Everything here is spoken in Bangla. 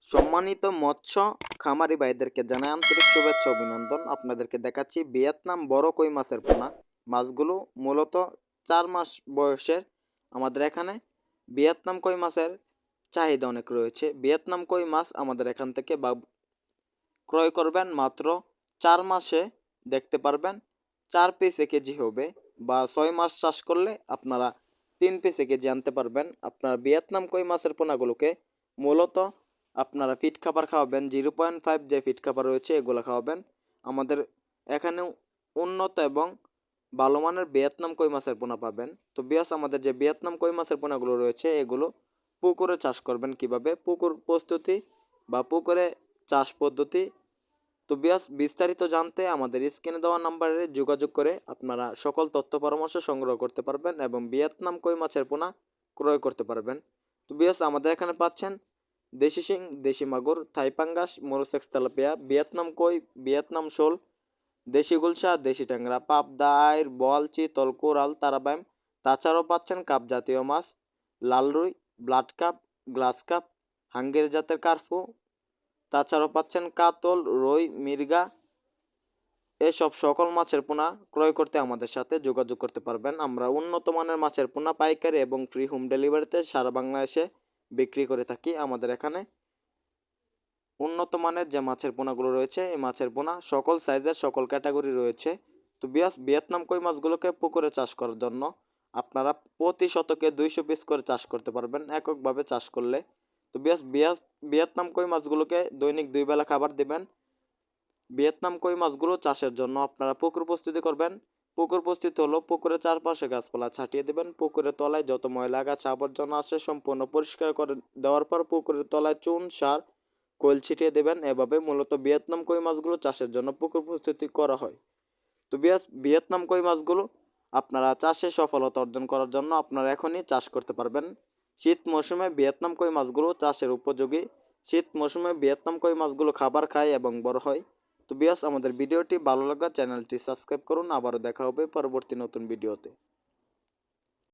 সম্মানিত মৎস্য খামারি ভাইদেরকে জানাই আন্তরিক শুভেচ্ছা অভিনন্দন। আপনাদেরকে দেখাচ্ছি ভিয়েতনাম বড় কই মাছের পোনা। মাছগুলো মূলত 4 মাস বয়সের। আমাদের এখানে ভিয়েতনাম কই মাছের চাহিদা অনেক রয়েছে। ভিয়েতনাম কই মাছ আমাদের এখান থেকে ক্রয় করবেন মাত্র 4 মাসে দেখতে পারবেন 4 পিসে কেজি হবে, বা 6 মাস চাষ করলে আপনারা 3 পিসে কেজি আনতে পারবেন। আপনার ভিয়েতনাম কই মাছের পোনাগুলোকে মূলত আপনারা ফিট খাবার খাওয়াবেন, 0.5 যে ফিট খাবার রয়েছে এগুলো খাওয়াবেন। আমাদের এখানে উন্নত এবং ভালো মানের ভিয়েতনাম কই মাছের পোনা পাবেন। তো বিয়াস, আমাদের যে ভিয়েতনাম কই মাছের পোনাগুলো রয়েছে এগুলো পুকুরে চাষ করবেন কিভাবে, পুকুর প্রস্তুতি বা পুকুরে চাষ পদ্ধতি। তো বিয়াস, বিস্তারিত জানতে আমাদের স্ক্রিনে দেওয়া নাম্বারে যোগাযোগ করে আপনারা সকল তথ্য পরামর্শ সংগ্রহ করতে পারবেন এবং ভিয়েতনাম কই মাছের পোনা ক্রয় করতে পারবেন। তো বিয়াস, আমাদের এখানে পাচ্ছেন দেশি শিং, দেশি মাগুর, থাই পাঙ্গাস, মোরোসেক্স তেলাপিয়া, ভিয়েতনাম কই, ভিয়েতনাম শোল, দেশি গুলশা, দেশি ট্যাংরা, পাবদা, আইর, বোয়াল, চিতল, কোরাল, তারাবাইম। তাছাড়াও পাচ্ছেন কাপ জাতীয় মাছ, লাল রুই, ব্লাড কাপ, গ্লাস কাপ, হাঙ্গের জাতের কার্ফু। তাছাড়াও পাচ্ছেন কাতল, রুই, মৃগা। এসব সকল মাছের পোনা ক্রয় করতে আমাদের সাথে যোগাযোগ করতে পারবেন। আমরা উন্নত মানের মাছের পোনা পাইকারি এবং ফ্রি হোম ডেলিভারিতে সারা বাংলাদেশে বিক্রি করে থাকি। আমাদের এখানে উন্নত মানের যে মাছের পোনাগুলো রয়েছে এই মাছের পোনা সকল সাইজের, সকল ক্যাটাগরি রয়েছে। তো ভিয়েতনাম কই মাছগুলোকে পুকুরে চাষ করার জন্য আপনারা প্রতি শতকে 200 পিস করে চাষ করতে পারবেন এককভাবে চাষ করলে। তো ভিয়েতনাম কই মাছগুলোকে দৈনিক 2 বেলা খাবার দিবেন। ভিয়েতনাম কই মাছগুলো চাষের জন্য আপনারা পুকুর প্রস্তুতি করবেন। পুকুর প্রস্তুতি হলো পুকুরের চারপাশে গাছপালা ছাটিয়ে দেবেন। পুকুরের তলায় যত ময়লা গাছ আবর্জনা আছে সম্পূর্ণ পরিষ্কার করে দেওয়ার পর পুকুরের তলায় চুন, সার, কোল ছিটিয়ে দেবেন। এভাবে মূলত ভিয়েতনাম কই মাছগুলো চাষের জন্য পুকুর প্রস্তুতি করা হয়। তো ভিয়েতনাম কই মাছগুলো আপনারা চাষে সফলতা অর্জন করার জন্য আপনারা এখনই চাষ করতে পারবেন। শীত মৌসুমে ভিয়েতনাম কই মাছগুলো চাষের উপযোগী। শীত মৌসুমে ভিয়েতনাম কই মাছগুলো খাবার খায় এবং বড় হয়। তো আমাদের ভিডিওটি ভালো লাগলে চ্যানেলটি সাবস্ক্রাইব করুন। আবারও দেখা হবে পরবর্তী নতুন ভিডিওতে।